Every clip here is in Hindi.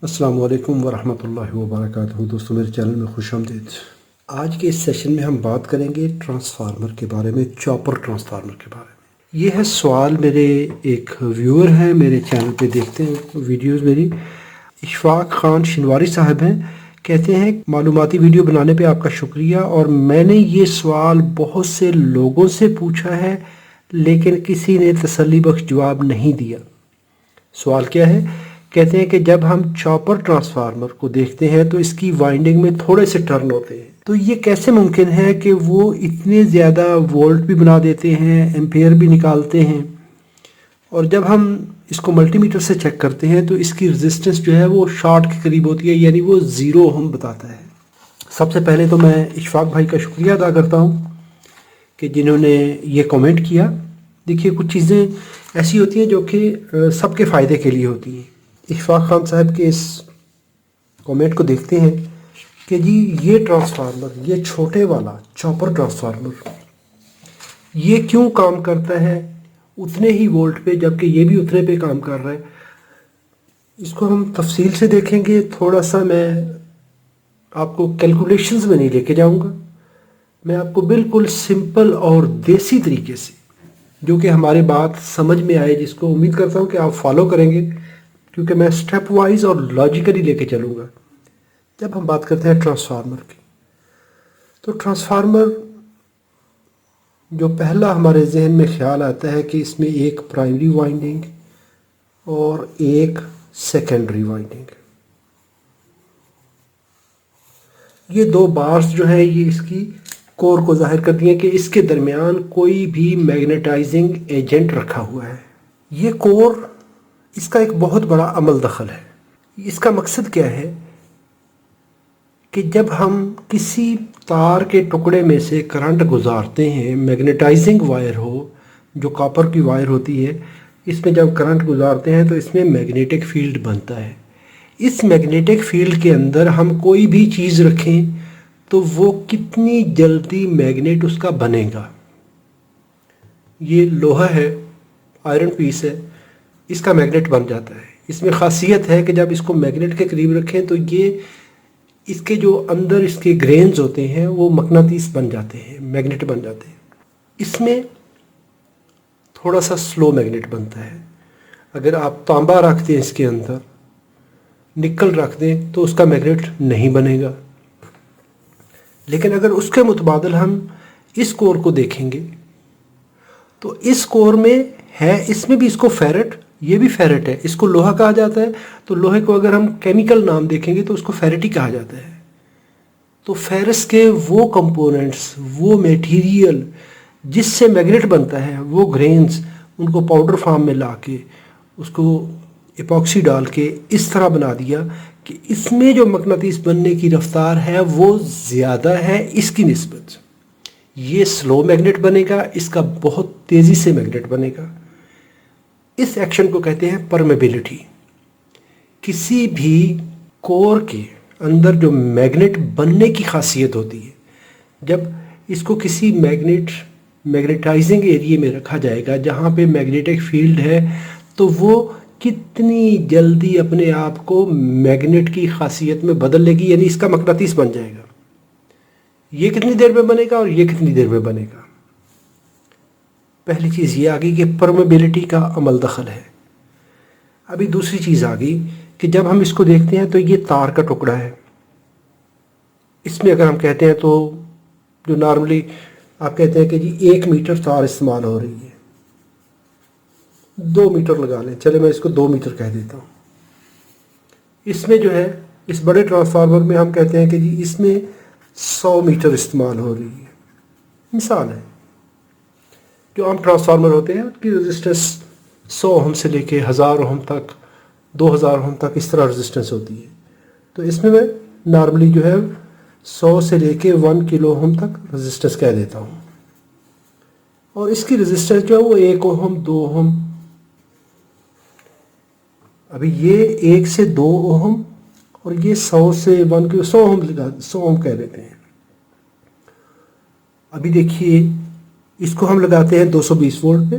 अस्सलाम वालेकुम वरहमतुल्लाहि वबरकातुहू। दोस्तों, मेरे चैनल में खुशामदीद। आज के इस सेशन में हम बात करेंगे ट्रांसफार्मर के बारे में, चॉपर ट्रांसफार्मर के बारे में। ये है सवाल, मेरे एक व्यूअर हैं, मेरे चैनल पे देखते हैं वीडियोस मेरी, इशफाक खान शिनवारी साहब हैं। कहते हैं मालूमाती वीडियो बनाने पे आपका शुक्रिया, और मैंने ये सवाल बहुत से लोगों से पूछा है लेकिन किसी ने तसल्ली बख्श जवाब नहीं दिया। सवाल क्या है? कहते हैं कि जब हम चॉपर ट्रांसफार्मर को देखते हैं तो इसकी वाइंडिंग में थोड़े से टर्न होते हैं, तो ये कैसे मुमकिन है कि वो इतने ज़्यादा वोल्ट भी बना देते हैं, एम्पेयर भी निकालते हैं, और जब हम इसको मल्टीमीटर से चेक करते हैं तो इसकी रेजिस्टेंस जो है वो शॉर्ट के करीब होती है, यानी वो ज़ीरो ओम बताता है। सबसे पहले तो मैं इशफाक भाई का शुक्रिया अदा करता हूँ कि जिन्होंने ये कमेंट किया। देखिए, कुछ चीज़ें ऐसी होती हैं जो कि सबके फ़ायदे के लिए होती हैं। इशफाक खान साहब के इस कमेंट को देखते हैं कि जी ये ट्रांसफार्मर, ये छोटे वाला चॉपर ट्रांसफार्मर, ये क्यों काम करता है उतने ही वोल्ट पे, जबकि ये भी उतने पे काम कर रहा है। इसको हम तफसील से देखेंगे। थोड़ा सा मैं आपको कैलकुलेशंस में नहीं लेके जाऊंगा, मैं आपको बिल्कुल सिंपल और देसी तरीके से, जो कि हमारे बात समझ में आए, जिसको उम्मीद करता हूँ कि आप फॉलो करेंगे, क्योंकि मैं स्टेप वाइज और लॉजिकली लेके चलूँगा। जब हम बात करते हैं ट्रांसफार्मर की, तो ट्रांसफार्मर जो पहला हमारे जहन में ख्याल आता है कि इसमें एक प्राइमरी वाइंडिंग और एक सेकेंडरी वाइंडिंग, ये दो बार्स जो है ये इसकी कोर को जाहिर करती हैं कि इसके दरमियान कोई भी मैग्नेटाइजिंग एजेंट रखा हुआ है। ये कोर, इसका एक बहुत बड़ा अमल दखल है। इसका मकसद क्या है कि जब हम किसी तार के टुकड़े में से करंट गुजारते हैं, मैग्नेटाइजिंग वायर हो, जो कॉपर की वायर होती है, इसमें जब करंट गुजारते हैं तो इसमें मैग्नेटिक फील्ड बनता है। इस मैग्नेटिक फील्ड के अंदर हम कोई भी चीज़ रखें तो वो कितनी जल्दी मैग्नेट उसका बनेगा। ये लोहा है, आयरन पीस है, इसका मैग्नेट बन जाता है। इसमें खासियत है कि जब इसको मैग्नेट के करीब रखें तो ये इसके जो अंदर इसके ग्रेन्स होते हैं वो मकनातीस बन जाते हैं, मैग्नेट बन जाते हैं। इसमें थोड़ा सा स्लो मैग्नेट बनता है। अगर आप तांबा रख दें इसके अंदर, निकल रख दें, तो उसका मैग्नेट नहीं बनेगा। लेकिन अगर उसके मुतबादिल हम इस कोर को देखेंगे तो इस कोर में है, इसमें भी इसको फेरेट, ये भी फेरेट है, इसको लोहा कहा जाता है। तो लोहे को अगर हम केमिकल नाम देखेंगे तो उसको फेरेटी कहा जाता है। तो फेरस के वो कंपोनेंट्स, वो मटेरियल जिससे मैग्नेट बनता है, वो ग्रेन्स, उनको पाउडर फॉर्म में लाके उसको एपॉक्सी डाल के इस तरह बना दिया कि इसमें जो मकनातीस बनने की रफ्तार है वो ज़्यादा है इसकी निस्बत। ये स्लो मैग्नेट बनेगा, इसका बहुत तेज़ी से मैग्नेट बनेगा। इस एक्शन को कहते हैं परमेबिलिटी। किसी भी कोर के अंदर जो मैग्नेट बनने की खासियत होती है, जब इसको किसी मैग्नेटाइजिंग एरिया में रखा जाएगा जहाँ पे मैग्नेटिक फील्ड है, तो वो कितनी जल्दी अपने आप को मैग्नेट की खासियत में बदल लेगी, यानी इसका मकनातीस बन जाएगा। ये कितनी देर में बनेगा और ये कितनी देर में बनेगा। पहली चीज़ ये आ गई कि परमेबिलिटी का अमल दखल है। अभी दूसरी चीज़ आ गई कि जब हम इसको देखते हैं तो ये तार का टुकड़ा है। इसमें अगर हम कहते हैं तो जो नॉर्मली आप कहते हैं कि जी 1 मीटर तार इस्तेमाल हो रही है, 2 मीटर लगा लें, चले मैं इसको 2 मीटर कह देता हूँ। इसमें जो है, इस बड़े ट्रांसफार्मर में हम कहते हैं कि जी इसमें 100 मीटर इस्तेमाल हो रही है। मिसाल है, जो आम ट्रांसफार्मर होते हैं उनकी रेजिस्टेंस 100 ओम से लेके 1000 ओम तक, 2000 ओम तक इस तरह रेजिस्टेंस होती है। तो इसमें मैं नॉर्मली जो है 100 से लेके 1 किलो ओम तक रेजिस्टेंस कह देता हूँ, और इसकी रेजिस्टेंस जो है वो 1 ओम, 2 ओम। अभी ये 1 से 2 ओम और ये 100 से 1 किलो, 100 ओम, 100 ओम कह देते हैं। अभी देखिए, इसको हम लगाते हैं 220 वोल्ट पे,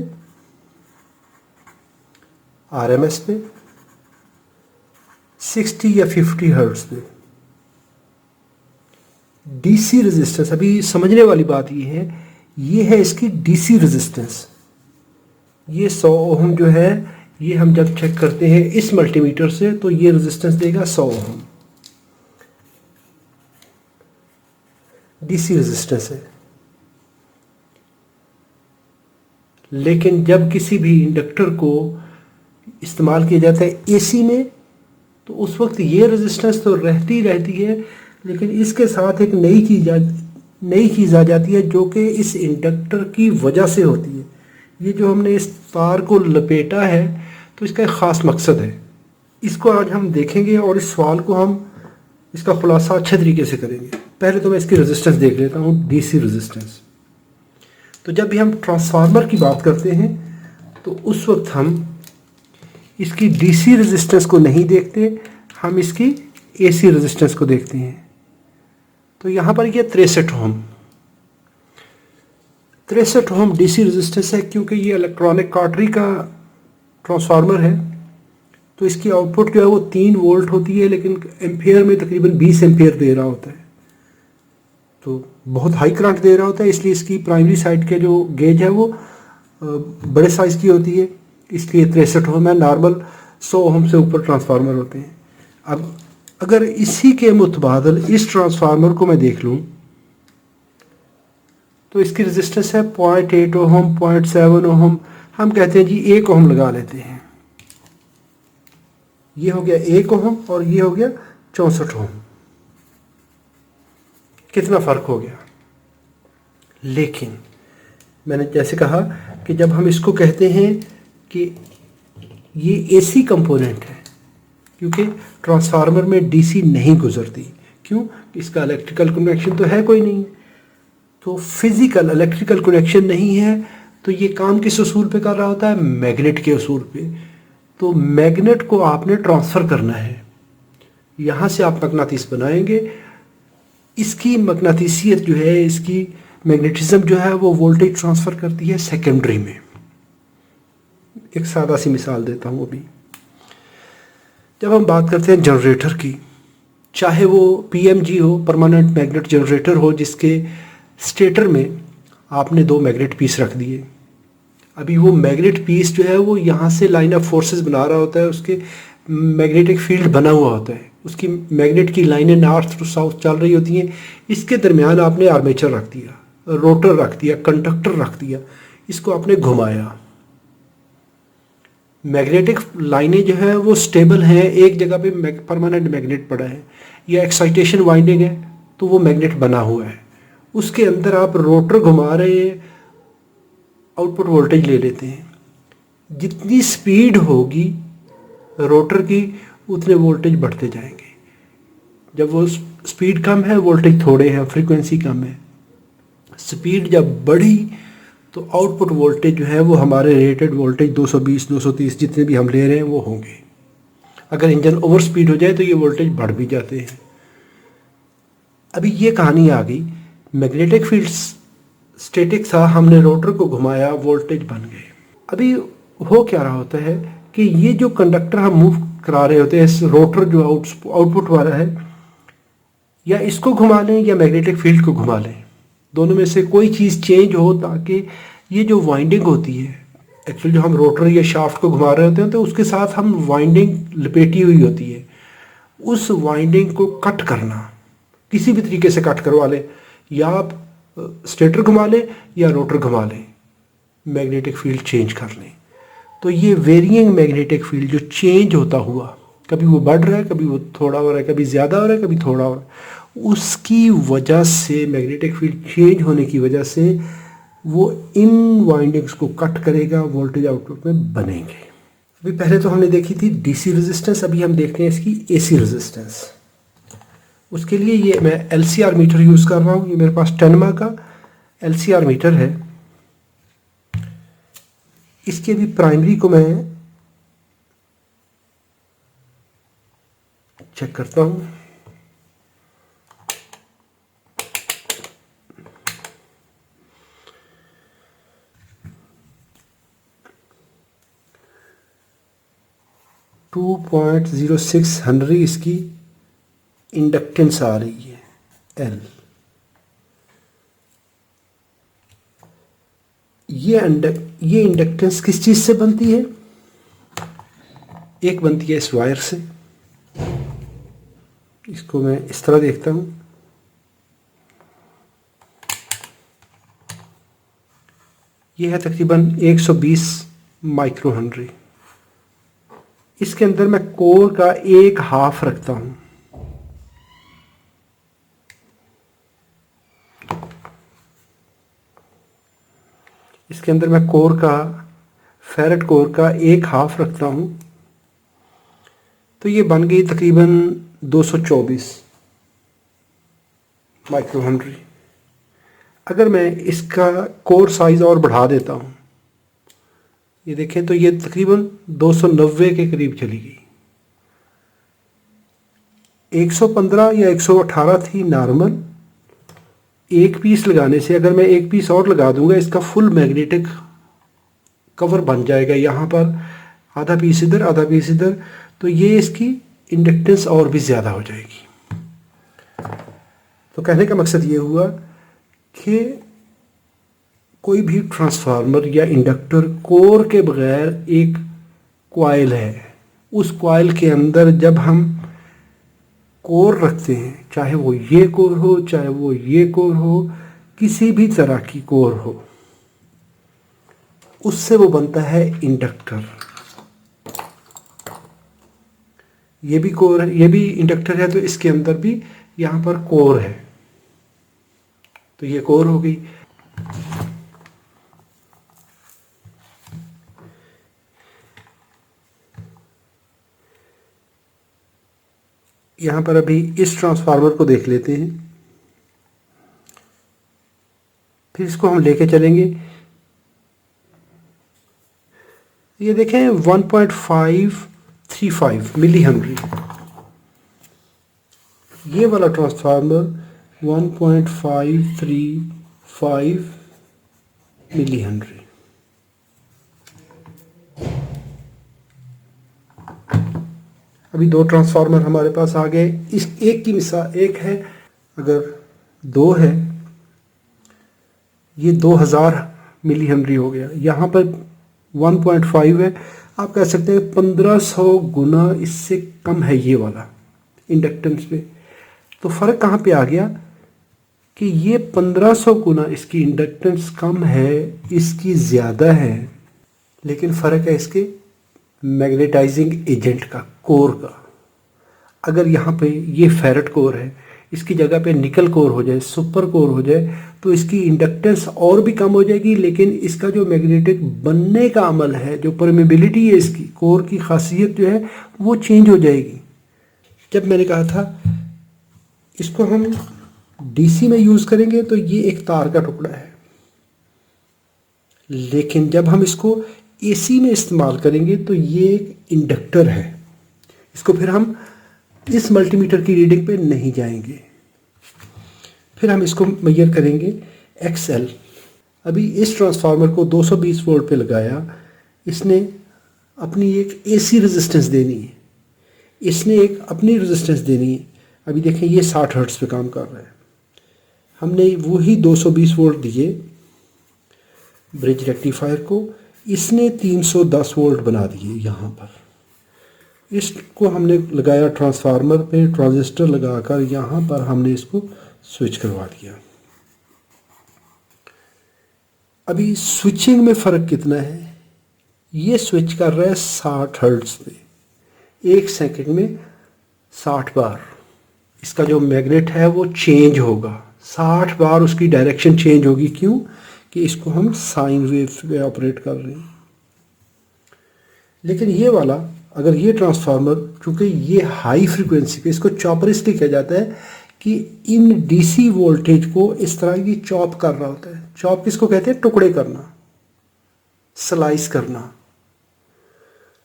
आरएमएस पे। 60 या 50 हर्ट्ज पे। डीसी रेजिस्टेंस, अभी समझने वाली बात ये है इसकी डीसी रेजिस्टेंस। ये 100 ओम जो है, ये हम जब चेक करते हैं इस मल्टीमीटर से तो ये रेजिस्टेंस देगा 100 ओम, डीसी रेजिस्टेंस है। लेकिन जब किसी भी इंडक्टर को इस्तेमाल किया जाता है एसी में, तो उस वक्त ये रेजिस्टेंस तो रहती है, लेकिन इसके साथ एक नई चीज़ आ जाती है जो कि इस इंडक्टर की वजह से होती है। ये जो हमने इस तार को लपेटा है, तो इसका एक ख़ास मकसद है। इसको आज हम देखेंगे और इस सवाल को हम इसका खुलासा अच्छे तरीके से करेंगे। पहले तो मैं इसकी रेजिस्टेंस देख लेता हूँ, डीसी रेजिस्टेंस। तो जब भी हम ट्रांसफार्मर की बात करते हैं तो उस वक्त हम इसकी डीसी रेजिस्टेंस को नहीं देखते, हम इसकी एसी रेजिस्टेंस को देखते हैं। तो यहाँ पर ये 63 ओम डीसी रेजिस्टेंस है, क्योंकि ये इलेक्ट्रॉनिक कॉटरी का ट्रांसफार्मर है। तो इसकी आउटपुट जो है वो 3 वोल्ट होती है, लेकिन एम्पियर में तकरीबन 20 एम्पियर दे रहा होता है, तो बहुत हाई करंट दे रहा होता है। इसलिए इसकी प्राइमरी साइड के जो गेज है वो बड़े साइज़ की होती है, इसलिए 63 ओम है। नॉर्मल 100 ओम से ऊपर ट्रांसफार्मर होते हैं। अब अगर इसी के मुतबादल इस ट्रांसफार्मर को मैं देख लूँ तो इसकी रेजिस्टेंस है 0.8 ओम, 0.7 ओम। हम कहते हैं जी 1 ओम लगा लेते हैं। ये हो गया 1 ओम और ये हो गया 64 ओम। कितना फ़र्क हो गया। लेकिन मैंने जैसे कहा कि जब हम इसको कहते हैं कि ये एसी कंपोनेंट है, क्योंकि ट्रांसफार्मर में डीसी नहीं गुजरती। क्यों? इसका इलेक्ट्रिकल कनेक्शन तो है कोई नहीं, तो फिजिकल इलेक्ट्रिकल कनेक्शन नहीं है, तो ये काम किस उसूल पे कर रहा होता है? मैग्नेट के उसूल पे। तो मैग्नेट को आपने ट्रांसफ़र करना है, यहाँ से आप मकनातीस बनाएंगे। इसकी मकनातीसियत जो है, इसकी मैग्नेटिज्म जो है वो वोल्टेज ट्रांसफ़र करती है सेकेंडरी में। एक सादा सी मिसाल देता हूँ अभी। जब हम बात करते हैं जनरेटर की, चाहे वो पीएमजी हो, परमानेंट मैग्नेट जनरेटर हो, जिसके स्टेटर में आपने 2 मैग्नेट पीस रख दिए। अभी वो मैग्नेट पीस जो है वो यहाँ से लाइन ऑफ फोर्सेस बना रहा होता है, उसके मैग्नेटिक फील्ड बना हुआ होता है, उसकी मैग्नेट की लाइनें नॉर्थ टू साउथ चल रही होती हैं। इसके दरमियान आपने आर्मेचर रख दिया, रोटर रख दिया, कंडक्टर रख दिया, इसको आपने घुमाया। मैग्नेटिक लाइनें जो है वो स्टेबल हैं, एक जगह पे परमानेंट मैग्नेट पड़ा है, या एक्साइटेशन वाइंडिंग है तो वो मैग्नेट बना हुआ है। उसके अंदर आप रोटर घुमा रहे हैं, आउटपुट वोल्टेज ले लेते हैं। जितनी स्पीड होगी रोटर की, उतने वोल्टेज बढ़ते जाएंगे। जब वो स्पीड कम है, वोल्टेज थोड़े हैं, फ्रीक्वेंसी कम है। स्पीड जब बढ़ी तो आउटपुट वोल्टेज जो है वो हमारे रेटेड वोल्टेज 220, 230 जितने भी हम ले रहे हैं वो होंगे। अगर इंजन ओवर स्पीड हो जाए तो ये वोल्टेज बढ़ भी जाते हैं। अभी ये कहानी आ गई, मैग्नेटिक फील्ड स्टैटिक था, हमने रोटर को घुमाया, वोल्टेज बन गए। अभी हो क्या रहा होता है कि ये जो कंडक्टर हम मूव करा रहे होते हैं, इस रोटर जो आउटपुट वाला है, या इसको घुमा लें या मैग्नेटिक फील्ड को घुमा लें, दोनों में से कोई चीज़ चेंज हो, ताकि ये जो वाइंडिंग होती है, एक्चुअली जो हम रोटर या शाफ्ट को घुमा रहे होते हैं तो उसके साथ हम वाइंडिंग लपेटी हुई होती है, उस वाइंडिंग को कट करना, किसी भी तरीके से कट करवा लें, या आप स्टेटर घुमा लें या रोटर घुमा लें, मैग्नेटिक फील्ड चेंज कर लें। तो ये वेरिएंग मैग्नेटिक फील्ड जो चेंज होता हुआ, कभी वो बढ़ रहा है, कभी वो थोड़ा हो रहा है, कभी ज़्यादा हो रहा है, कभी थोड़ा हो रहा है, उसकी वजह से, मैग्नेटिक फील्ड चेंज होने की वजह से वो इन वाइंडिंग्स को कट करेगा, वोल्टेज आउटपुट में बनेंगे। अभी पहले तो हमने देखी थी डीसी रेजिस्टेंस, अभी हम देखते हैं इसकी एसी रेजिस्टेंस। उसके लिए ये मैं एलसीआर मीटर यूज़ कर रहा हूँ। ये मेरे पास टेनमा का एलसीआर मीटर है। इसके भी प्राइमरी को मैं चेक करता हूँ। 0.06 हेनरी इसकी इंडक्टेंस आ रही है एल। ये इंडक्टेंस किस चीज़ से बनती है? एक बनती है इस वायर से। इसको मैं इस तरह देखता हूँ। ये है तकरीबन 120 माइक्रो हेनरी। इसके अंदर मैं कोर का एक हाफ रखता हूँ। इसके अंदर मैं फेरेट कोर का एक हाफ रखता हूँ। तो ये बन गई तकरीबन 224 माइक्रो हेनरी। अगर मैं इसका कोर साइज और बढ़ा देता हूँ, ये देखें तो ये तकरीबन 290 के करीब चली गई। 115 या 118 थी नॉर्मल। एक पीस लगाने से, अगर मैं एक पीस और लगा दूंगा, इसका फुल मैग्नेटिक कवर बन जाएगा। यहाँ पर आधा पीस इधर, आधा पीस इधर, तो ये इसकी इंडक्टेंस और भी ज़्यादा हो जाएगी। तो कहने का मकसद ये हुआ कि कोई भी ट्रांसफार्मर या इंडक्टर कोर के बगैर एक कॉइल है। उस कॉइल के अंदर जब हम कोर रखते हैं, चाहे वो ये कोर हो, चाहे वो ये कोर हो, किसी भी तरह की कोर हो, उससे वो बनता है इंडक्टर। ये भी कोर है, ये भी इंडक्टर है, तो इसके अंदर भी यहाँ पर कोर है। तो ये कोर हो गई। यहाँ पर अभी इस ट्रांसफार्मर को देख लेते हैं, फिर इसको हम लेके चलेंगे। ये देखें 1.535 मिली हेनरी। ये वाला ट्रांसफार्मर 1.535 मिली हेनरी। अभी दो ट्रांसफार्मर हमारे पास आ गए। इस एक की मिसाल एक है, अगर दो है, ये 2000 मिली हेनरी हो गया। यहाँ पर 1.5 है, आप कह सकते हैं 1500 गुना इससे कम है ये वाला इंडक्टेंस पे। तो फ़र्क कहाँ पे आ गया कि ये 1500 गुना इसकी इंडक्टेंस कम है, इसकी ज़्यादा है, लेकिन फ़र्क है इसके मैग्नेटाइजिंग एजेंट का, कोर का। अगर यहाँ पे ये फेरेट कोर है, इसकी जगह पे निकल कोर हो जाए, सुपर कोर हो जाए, तो इसकी इंडक्टेंस और भी कम हो जाएगी, लेकिन इसका जो मैग्नेटिक बनने का अमल है, जो परमेबिलिटी है इसकी कोर की खासियत जो है, वो चेंज हो जाएगी। जब मैंने कहा था इसको हम डीसी में यूज़ करेंगे तो ये एक तार का टुकड़ा है, लेकिन जब हम इसको एसी में इस्तेमाल करेंगे तो ये एक इंडक्टर है। इसको फिर हम इस मल्टीमीटर की रीडिंग पे नहीं जाएंगे, फिर हम इसको मेजर करेंगे एक्सएल। अभी इस ट्रांसफार्मर को 220 वोल्ट पे लगाया, इसने अपनी एक एसी रेजिस्टेंस देनी है, इसने एक अपनी रेजिस्टेंस देनी है। अभी देखें ये 60 हर्ट्ज पे काम कर रहा है। हमने वही 220 वोल्ट दिए ब्रिज रेक्टिफायर को, इसने 310 वोल्ट बना दिए यहाँ पर। इसको हमने लगाया ट्रांसफार्मर पे, ट्रांजिस्टर लगाकर यहाँ पर हमने इसको स्विच करवा दिया। अभी स्विचिंग में फ़र्क कितना है? ये स्विच कर रहा है 60 हर्ट्ज पे, 1 सेकंड में 60 बार इसका जो मैग्नेट है वो चेंज होगा। 60 बार उसकी डायरेक्शन चेंज होगी। क्यों? कि इसको हम साइन वेव पे ऑपरेट कर रहे हैं। लेकिन ये वाला, अगर ये ट्रांसफार्मर, चूँकि ये हाई फ्रीक्वेंसी पे, इसको चॉपरिस्टिक कहा जाता है कि इन डीसी वोल्टेज को इस तरह की चॉप कर रहा होता है। चॉप किसको कहते हैं? टुकड़े करना, स्लाइस करना।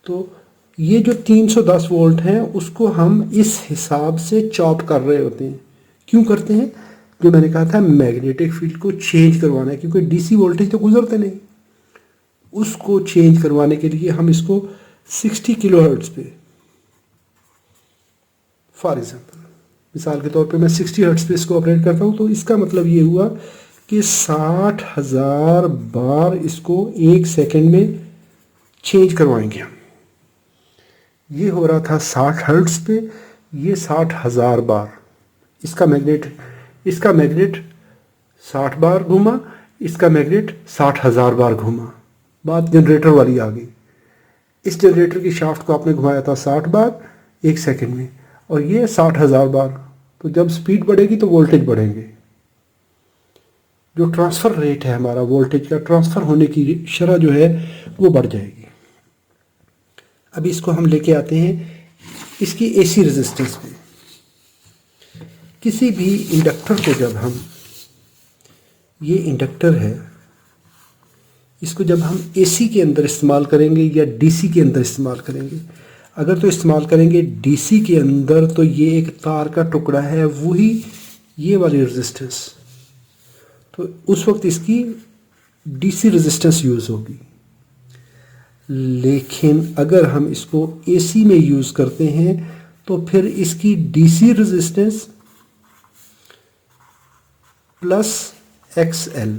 तो ये जो 310 वोल्ट हैं उसको हम इस हिसाब से चॉप कर रहे होते हैं। क्यों करते हैं? जो मैंने कहा था, मैग्नेटिक फील्ड को चेंज करवाना है, क्योंकि डीसी वोल्टेज तो गुजरते नहीं। उसको चेंज करवाने के लिए हम इसको 60 किलो हर्ट्ज पे फॉर एग्जाम्पल मिसाल के तौर पे मैं 60 हर्ट्ज पे इसको ऑपरेट करता हूँ, तो इसका मतलब ये हुआ कि 60,000 बार इसको 1 सेकेंड में चेंज करवाएंगे हम। ये हो रहा था 60 हर्ट्ज पे, ये 60,000 बार। इसका मैग्नेट 60 बार घूमा, इसका मैग्नेट 60,000 बार घूमा। बात जनरेटर वाली आ गई। इस जनरेटर की शाफ्ट को आपने घुमाया था 60 बार 1 सेकेंड में, और ये 60,000 बार। तो जब स्पीड बढ़ेगी तो वोल्टेज बढ़ेंगे। जो ट्रांसफ़र रेट है हमारा वोल्टेज का, ट्रांसफ़र होने की शरह जो है वो बढ़ जाएगी। अभी इसको हम लेके आते हैं इसकी एसी रेजिस्टेंस पे। किसी भी इंडक्टर को जब हम, ये इंडक्टर है, इसको जब हम एसी के अंदर इस्तेमाल करेंगे या डीसी के अंदर इस्तेमाल करेंगे, अगर तो इस्तेमाल करेंगे डीसी के अंदर तो ये एक तार का टुकड़ा है, वही ये वाली रेजिस्टेंस, तो उस वक्त इसकी डीसी रेजिस्टेंस यूज़ होगी। लेकिन अगर हम इसको एसी में यूज़ करते हैं तो फिर इसकी डीसी रेजिस्टेंस प्लस XL,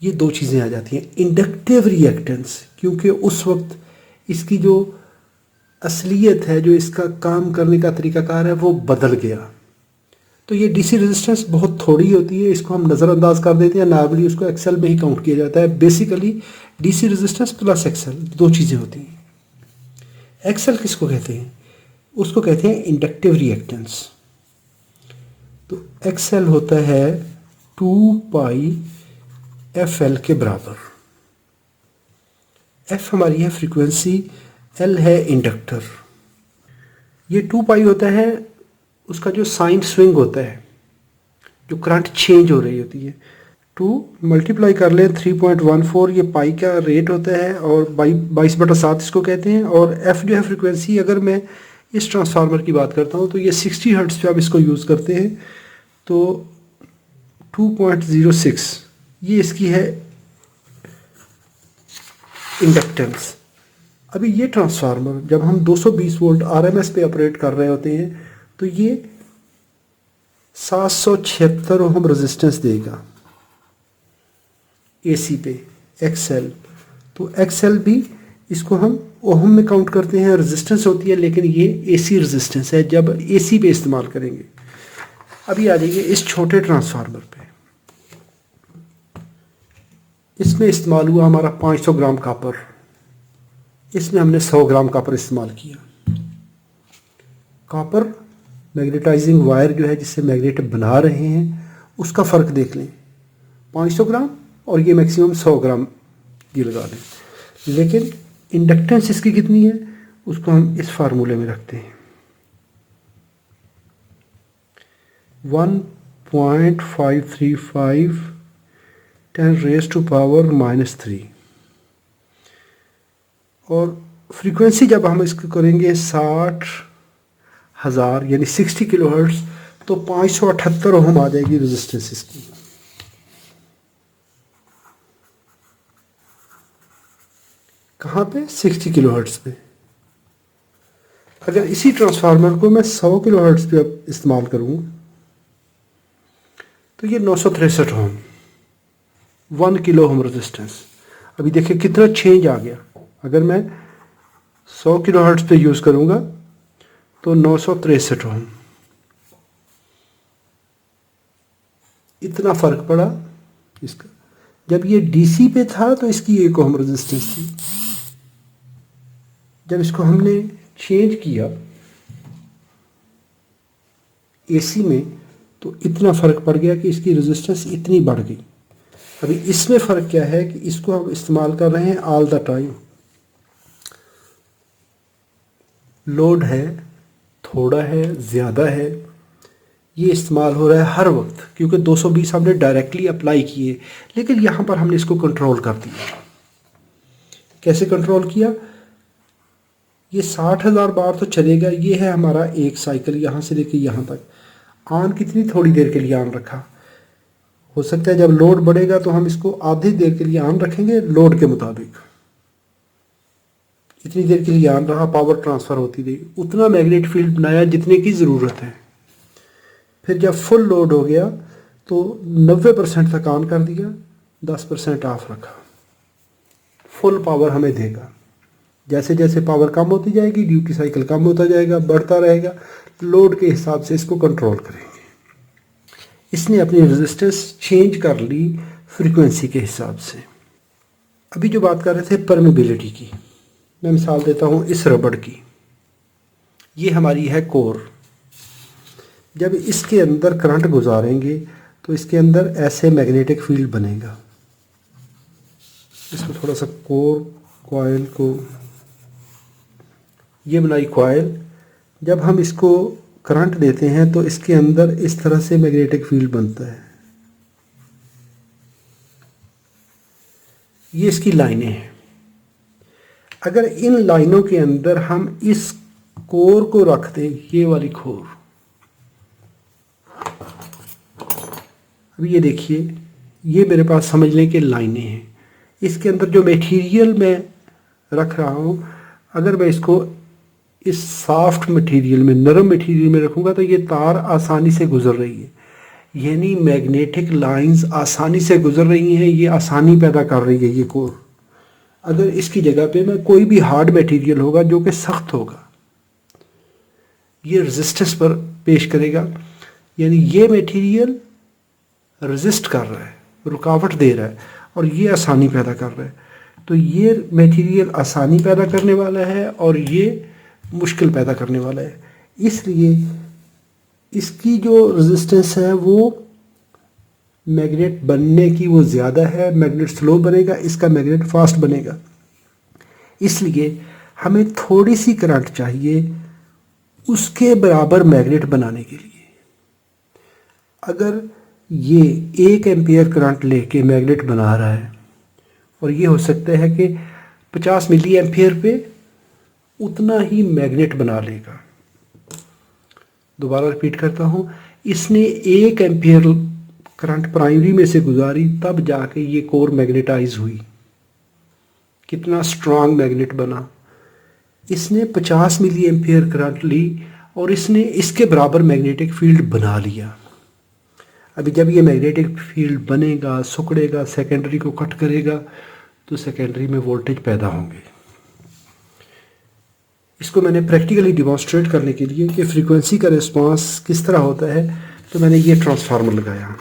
ये दो चीज़ें आ जाती हैं। इंडक्टिव रिएक्टेंस, क्योंकि उस वक्त इसकी जो असलियत है, जो इसका काम करने का तरीकाकार है, वो बदल गया। तो ये डीसी रेजिस्टेंस बहुत थोड़ी होती है, इसको हम नज़रअंदाज कर देते हैं। नॉर्मली उसको एक्सेल में ही काउंट किया जाता है। Basically DC resistance plus excel, दो चीज़ें होती हैं। एक्सेल किसको कहते हैं? उसको कहते हैं इंडक्टिव रिएक्टेंस। तो एक्सेल होता है 2πfL के बराबर। एफ हमारी है फ्रीक्वेंसी, एल है इंडक्टर। ये 2π होता है उसका जो साइन स्विंग होता है, जो करंट चेंज हो रही होती है। 2 मल्टीप्लाई कर लें 3.14, ये पाई का रेट होता है, और 22/7 इसको कहते हैं। और एफ जो है फ्रीक्वेंसी, अगर मैं इस ट्रांसफार्मर की बात करता हूँ तो ये 60 हर्ट्ज पे आप इसको यूज़ करते हैं, तो 2.06 ये इसकी है इंडक्टेंस। अभी ये ट्रांसफार्मर जब हम 220 वोल्ट आरएमएस पे ऑपरेट कर रहे होते हैं तो ये 776 ओम रेजिस्टेंस देगा एसी पे एक्सएल। तो एक्सएल भी इसको हम ओम में काउंट करते हैं, रेजिस्टेंस होती है, लेकिन ये एसी रेजिस्टेंस है जब एसी पे इस्तेमाल करेंगे। अभी आ जाइए इस छोटे ट्रांसफार्मर पे। इसमें इस्तेमाल हुआ हमारा 500 ग्राम कॉपर, इसमें हमने 100 ग्राम कॉपर इस्तेमाल किया। कॉपर मैग्नेटाइजिंग वायर जो है जिससे मैग्नेट बना रहे हैं, उसका फ़र्क देख लें, 500 ग्राम और ये मैक्सिमम 100 ग्राम ये लगा लें। लेकिन इंडक्टेंस इसकी कितनी है उसको हम इस फार्मूले में रखते हैं, 1.535 10⁻³ और फ्रीक्वेंसी जब हम इसको करेंगे 60,000 यानी 60 किलोहर्ट्ज़, तो 578 ओम आ जाएगी रेजिस्टेंस इसकी। कहाँ पे? 60 किलोहर्ट्ज़ पे। अगर इसी ट्रांसफार्मर को मैं 100 किलोहर्ट्ज़ पे अब इस्तेमाल करूँ तो ये 963 ओम, 1 किलो ओम रेजिस्टेंस। अभी देखिए कितना चेंज आ गया। अगर मैं 100 किलोहर्ट्ज़ पे यूज़ करूँगा तो 963 ओम, इतना फ़र्क पड़ा इसका। जब ये डीसी पे था तो इसकी 1 ओम रेजिस्टेंस थी, जब इसको हमने चेंज किया एसी में तो इतना फ़र्क पड़ गया कि इसकी रेजिस्टेंस इतनी बढ़ गई। अभी इसमें फ़र्क क्या है कि इसको हम इस्तेमाल कर रहे हैं ऑल द टाइम। लोड है, थोड़ा है, ज़्यादा है, ये इस्तेमाल हो रहा है हर वक्त, क्योंकि 220 हमने डायरेक्टली अप्लाई किए, लेकिन यहाँ पर हमने इसको कंट्रोल कर दिया। कैसे कंट्रोल किया? ये 60,000 बार तो चलेगा, ये है हमारा एक साइकिल, यहाँ से लेके यहाँ तक। ऑन कितनी थोड़ी देर के लिए ऑन रखा, हो सकता है जब लोड बढ़ेगा तो हम इसको आधी देर के लिए ऑन रखेंगे लोड के मुताबिक। जितनी देर के लिए ऑन रहा पावर ट्रांसफ़र होती रही, उतना मैग्नेट फील्ड बनाया जितने की ज़रूरत है। फिर जब फुल लोड हो गया तो 90% तक ऑन कर दिया, 10% ऑफ रखा। फुल पावर हमें देगा। जैसे जैसे पावर कम होती जाएगी ड्यूटी साइकिल कम होता जाएगा, बढ़ता रहेगा। लोड के हिसाब से इसको कंट्रोल करेंगे। इसने अपनी रेजिस्टेंस चेंज कर ली फ्रीक्वेंसी के हिसाब से। अभी जो बात कर रहे थे परमेबिलिटी की, मैं मिसाल देता हूँ इस रबड़ की। ये हमारी है कोर। जब इसके अंदर करंट गुजारेंगे तो इसके अंदर ऐसे मैग्नेटिक फील्ड बनेगा। इसको थोड़ा सा कोर कॉइल को, ये बनाई कॉइल। जब हम इसको करंट देते हैं तो इसके अंदर इस तरह से मैग्नेटिक फील्ड बनता है। ये इसकी लाइनें हैं। अगर इन लाइनों के अंदर हम इस कोर को रख दें, ये वाली कोर, अभी ये देखिए, ये मेरे पास समझने के लाइनें हैं। इसके अंदर जो मटेरियल मैं रख रहा हूँ, अगर मैं इसको इस सॉफ्ट मटेरियल में, नरम मटेरियल में रखूँगा तो ये तार आसानी से गुजर रही है, यानी मैग्नेटिक लाइंस आसानी से गुजर रही हैं। ये आसानी पैदा कर रही है ये कोर। अगर इसकी जगह पे मैं कोई भी हार्ड मटेरियल होगा जो कि सख्त होगा, ये रेजिस्टेंस पर पेश करेगा, यानी ये मटेरियल रेजिस्ट कर रहा है, रुकावट दे रहा है, और ये आसानी पैदा कर रहा है। तो ये मटेरियल आसानी पैदा करने वाला है और ये मुश्किल पैदा करने वाला है। इसलिए इसकी जो रेजिस्टेंस है वो मैग्नेट बनने की वो ज़्यादा है। मैग्नेट स्लो बनेगा, इसका मैग्नेट फास्ट बनेगा। इसलिए हमें थोड़ी सी करंट चाहिए उसके बराबर मैग्नेट बनाने के लिए। अगर ये 1 एम्पियर करंट लेके मैग्नेट बना रहा है, और ये हो सकता है कि 50 मिली एम्पियर पे उतना ही मैग्नेट बना लेगा। दोबारा रिपीट करता हूँ, इसने 1 एम्पियर करंट प्राइमरी में से गुजारी, तब जाके ये कोर मैग्नेटाइज हुई। कितना स्ट्रांग मैग्नेट बना। इसने 50 मिली एम्पियर करंट ली और इसने इसके बराबर मैग्नेटिक फील्ड बना लिया। अभी जब ये मैग्नेटिक फील्ड बनेगा, सिकुड़ेगा, सेकेंडरी को कट करेगा, तो सेकेंडरी में वोल्टेज पैदा होंगे। इसको मैंने प्रैक्टिकली डिमॉन्स्ट्रेट करने के लिए कि फ्रीक्वेंसी का रिस्पांस किस तरह होता है, तो मैंने ये ट्रांसफार्मर लगाया।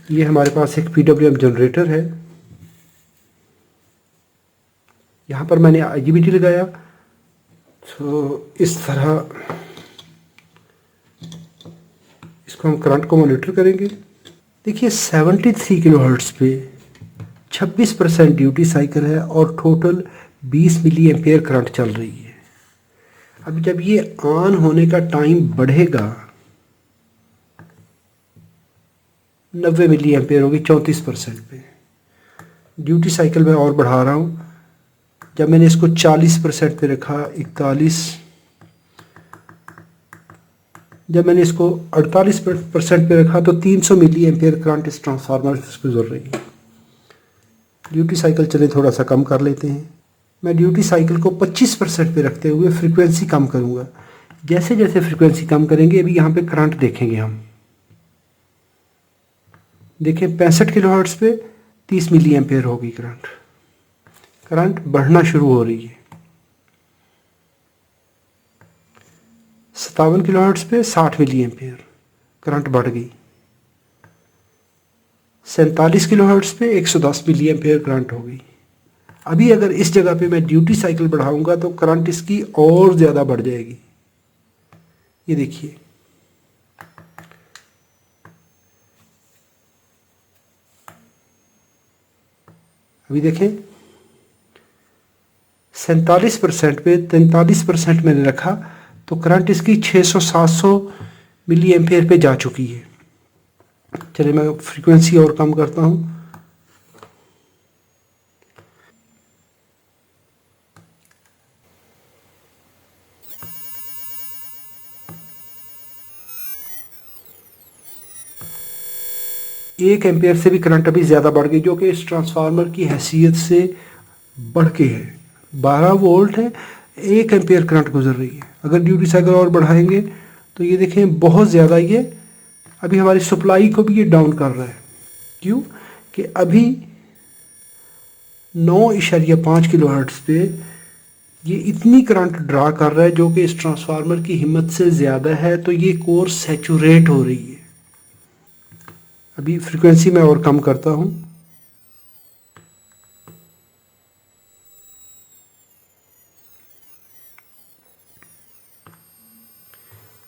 ये हमारे पास एक PWM जनरेटर है। यहाँ पर मैंने IGBT लगाया, तो इस तरह इसको हम करंट को मॉनिटर करेंगे। देखिए 73 किलो हर्ट्ज़ पे 26% ड्यूटी साइकिल है और टोटल 20 मिली एम्पेयर करंट चल रही है। अब जब ये ऑन होने का टाइम बढ़ेगा, 90 मिली एम्पेयर होगी 34% पे। ड्यूटी साइकिल में और बढ़ा रहा हूँ। जब मैंने इसको 40% पे रखा, 41, जब मैंने इसको 48% पे रखा तो 300 मिली एम्पेयर करंट इस ट्रांसफार्मर से गुजर रही है। ड्यूटी साइकिल चले थोड़ा सा कम कर लेते हैं। मैं ड्यूटी साइकिल को 25% पे रखते हुए फ्रीक्वेंसी कम करूँगा। जैसे जैसे फ्रीक्वेंसी कम करेंगे, अभी यहाँ पे करंट देखेंगे हम। देखें 65 किलो हर्ट्ज़ पे 30 मिली एम्पेयर होगी करंट। करंट बढ़ना शुरू हो रही है। 57 किलो हर्ट्ज़ पे 60 मिली एम्पेयर करंट बढ़ गई। 47 किलो हर्ट्ज़ पे 110 मिली एम्पेयर करंट हो गई। अभी अगर इस जगह पे मैं ड्यूटी साइकिल बढ़ाऊंगा तो करंट इसकी और ज़्यादा बढ़ जाएगी। ये देखिए, अभी देखें 47% पे 43% मैंने रखा तो करंट इसकी 600-700 मिली एम्पेयर पे जा चुकी है। चलिए मैं फ्रीक्वेंसी और कम करता हूँ। 1 एम्पेयर से भी करंट अभी ज़्यादा बढ़ गई, जो कि इस ट्रांसफार्मर की हैसियत से बढ़ के है। 12 वोल्ट है, 1 एम्पेयर करंट गुजर रही है। अगर ड्यूटी साइकिल और बढ़ाएंगे तो ये देखें बहुत ज़्यादा ये अभी हमारी सप्लाई को भी ये डाउन कर रहा है। क्यों कि अभी 9.5 किलोहर्ट्ज़ पे ये इतनी करंट ड्रा कर रहा है जो कि इस ट्रांसफार्मर की हिम्मत से ज़्यादा है, तो ये कोर सैचुरेट हो रही है। अभी फ्रीक्वेंसी मैं और कम करता हूँ।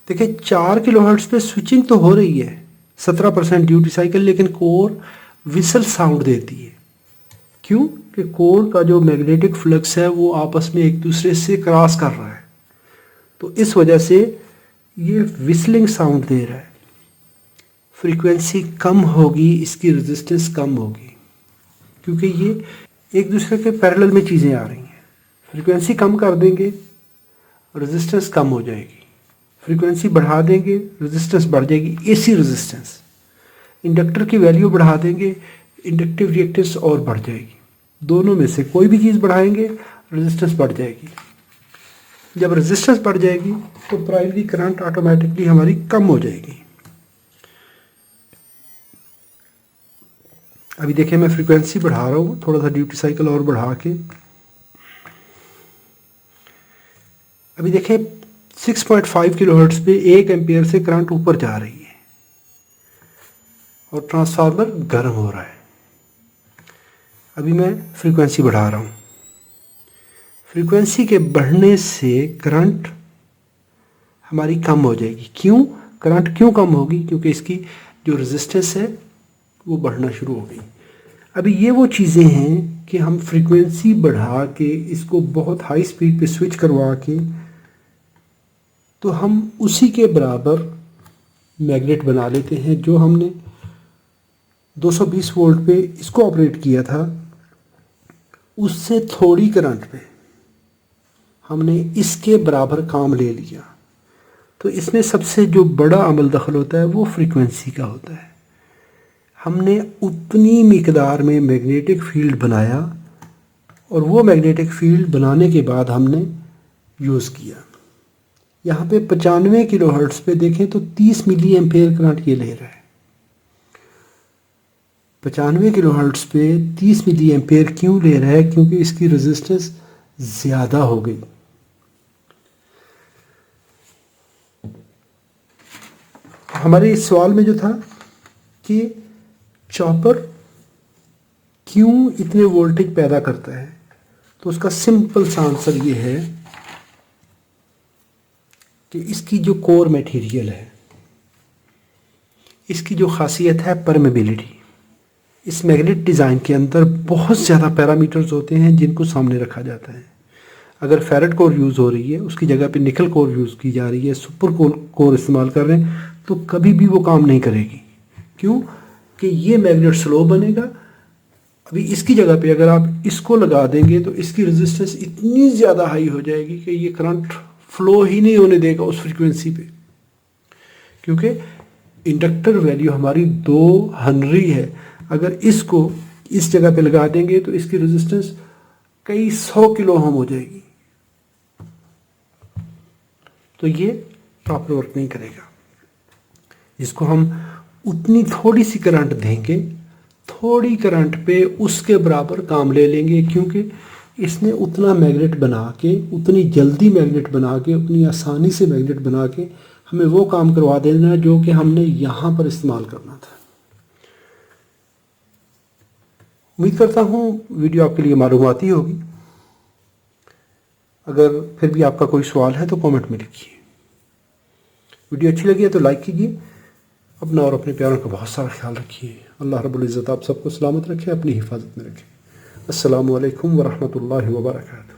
देखिए 4 किलोहर्ट्ज़ पे स्विचिंग तो हो रही है, 17% ड्यूटी साइकिल, लेकिन कोर विसल साउंड देती है। क्यों कि कोर का जो मैग्नेटिक फ्लक्स है वो आपस में एक दूसरे से क्रॉस कर रहा है, तो इस वजह से ये विस्लिंग साउंड दे रहा है। फ्रीक्वेंसी कम होगी, इसकी रेजिस्टेंस कम होगी, क्योंकि ये एक दूसरे के पैरेलल में चीज़ें आ रही हैं। फ्रीक्वेंसी कम कर देंगे, रेजिस्टेंस कम हो जाएगी। फ्रीक्वेंसी बढ़ा देंगे, रेजिस्टेंस बढ़ जाएगी, एसी रेजिस्टेंस। इंडक्टर की वैल्यू बढ़ा देंगे, इंडक्टिव रिएक्टेंस और बढ़ जाएगी। दोनों में से कोई भी चीज़ बढ़ाएंगे, रेजिस्टेंस बढ़ जाएगी। जब रेजिस्टेंस बढ़ जाएगी तो प्राइमरी करंट ऑटोमेटिकली हमारी कम हो जाएगी। अभी देखिए मैं फ्रीक्वेंसी बढ़ा रहा हूँ, थोड़ा सा ड्यूटी साइकिल और बढ़ा के। अभी देखिए 6.5 किलोहर्ट्ज़ पे 1 एम्पेयर से करंट ऊपर जा रही है और ट्रांसफार्मर गर्म हो रहा है। अभी मैं फ्रीक्वेंसी बढ़ा रहा हूँ। फ्रीक्वेंसी के बढ़ने से करंट हमारी कम हो जाएगी। क्यों करंट क्यों कम होगी? क्योंकि इसकी जो रेजिस्टेंस है वो बढ़ना शुरू हो गई। अभी ये वो चीज़ें हैं कि हम फ्रीक्वेंसी बढ़ा के इसको बहुत हाई स्पीड पे स्विच करवा के तो हम उसी के बराबर मैग्नेट बना लेते हैं। जो हमने 220 वोल्ट पे इसको ऑपरेट किया था, उससे थोड़ी करंट पे हमने इसके बराबर काम ले लिया। तो इसमें सबसे जो बड़ा अमल दखल होता है वो फ्रीक्वेंसी का होता है। हमने उतनी मिकदार में मैग्नेटिक फील्ड बनाया और वो मैग्नेटिक फील्ड बनाने के बाद हमने यूज़ किया। यहाँ पे 95 किलोहर्ट्ज़ पे देखें तो 30 मिली एम्पेयर करंट ये ले रहा है। 95 किलोहर्ट्ज़ पे 30 मिली एम्पेयर क्यों ले रहा है? क्योंकि इसकी रेजिस्टेंस ज़्यादा हो गई। हमारे इस सवाल में जो था कि चॉपर क्यों इतने वोल्टेज पैदा करता है, तो उसका सिंपल सा आंसर ये है कि इसकी जो कोर मटेरियल है, इसकी जो खासियत है परमेबिलिटी। इस मैग्नेट डिज़ाइन के अंदर बहुत ज़्यादा पैरामीटर्स होते हैं जिनको सामने रखा जाता है। अगर फेरेट कोर यूज़ हो रही है, उसकी जगह पे निकल कोर यूज़ की जा रही है, सुपर कोर इस्तेमाल कर रहे हैं, तो कभी भी वो काम नहीं करेगी। क्यों कि ये मैग्नेट स्लो बनेगा। अभी इसकी जगह पे अगर आप इसको लगा देंगे तो इसकी रेजिस्टेंस इतनी ज़्यादा हाई हो जाएगी कि ये करंट फ्लो ही नहीं होने देगा उस फ्रीक्वेंसी पे, क्योंकि इंडक्टर वैल्यू हमारी 2 हेनरी है। अगर इसको इस जगह पे लगा देंगे तो इसकी रेजिस्टेंस कई 100 किलो ओम हो जाएगी, तो ये प्रॉपर वर्क नहीं करेगा। इसको हम उतनी थोड़ी सी करंट देंगे, थोड़ी करंट पे उसके बराबर काम ले लेंगे, क्योंकि इसने उतना मैग्नेट बना के, उतनी जल्दी मैग्नेट बना के, उतनी आसानी से मैग्नेट बना के हमें वो काम करवा देना जो कि हमने यहाँ पर इस्तेमाल करना था। उम्मीद करता हूँ वीडियो आपके लिए मालूमाती होगी। अगर फिर भी आपका कोई सवाल है तो कमेंट में लिखिए। वीडियो अच्छी लगी है तो लाइक कीजिए। अपना और अपने प्यारों का बहुत सारा ख्याल रखिए। अल्लाह रब्बुल इज़्ज़त आप सबको सलामत रखे, अपनी हिफाजत में रखे। अस्सलामु अलैकुम वरहमतुल्लाहि वबरकातुहू।